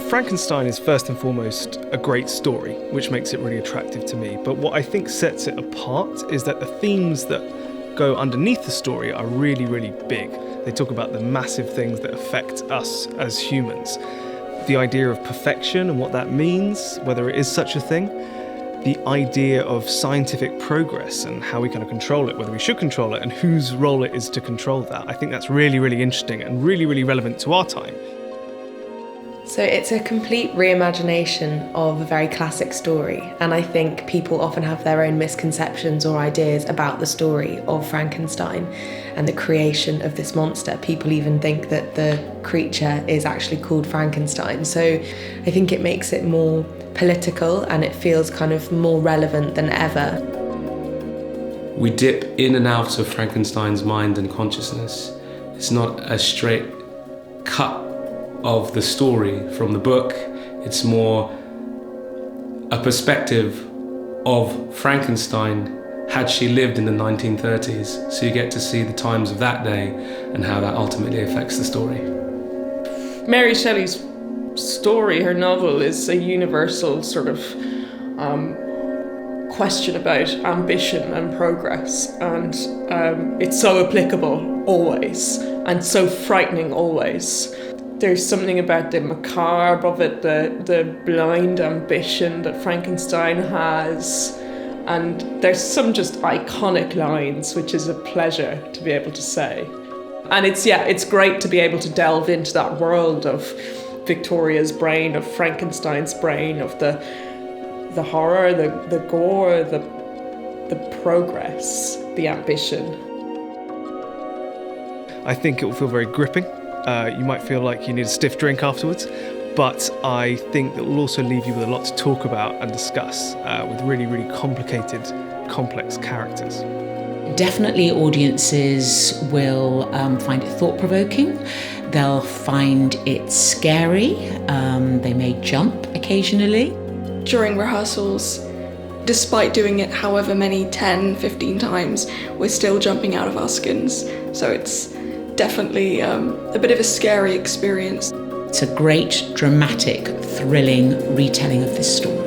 Frankenstein is first and foremost a great story, which makes it really attractive to me. But what I think sets it apart is that the themes that go underneath the story are really, really big. They talk about the massive things that affect us as humans. The idea of perfection and what that means, whether it is such a thing. The idea of scientific progress and how we kind of control it, whether we should control it and whose role it is to control that. I think that's really, really interesting and really, really relevant to our time. So it's a complete reimagination of a very classic story, and I think people often have their own misconceptions or ideas about the story of Frankenstein and the creation of this monster. People even think that the creature is actually called Frankenstein. So I think it makes it more political and it feels kind of more relevant than ever. We dip in and out of Frankenstein's mind and consciousness. It's not a straight cut of the story from the book. It's more a perspective of Frankenstein had she lived in the 1930s. So you get to see the times of that day and how that ultimately affects the story. Mary Shelley's story, her novel, is a universal sort of question about ambition and progress, and it's so applicable always and so frightening always. There's something about the macabre of it, the blind ambition that Frankenstein has, and there's some just iconic lines, which is a pleasure to be able to say. And it's great to be able to delve into that world of Victoria's brain, of Frankenstein's brain, of the horror, the gore, the progress, the ambition. I think it will feel very gripping. You might feel like you need a stiff drink afterwards, but I think that will also leave you with a lot to talk about and discuss with really, really complicated, complex characters. Definitely audiences will find it thought-provoking. They'll find it scary. They may jump occasionally. During rehearsals, despite doing it however many 10, 15 times, we're still jumping out of our skins. So it's definitely a bit of a scary experience. It's a great, dramatic, thrilling retelling of this story.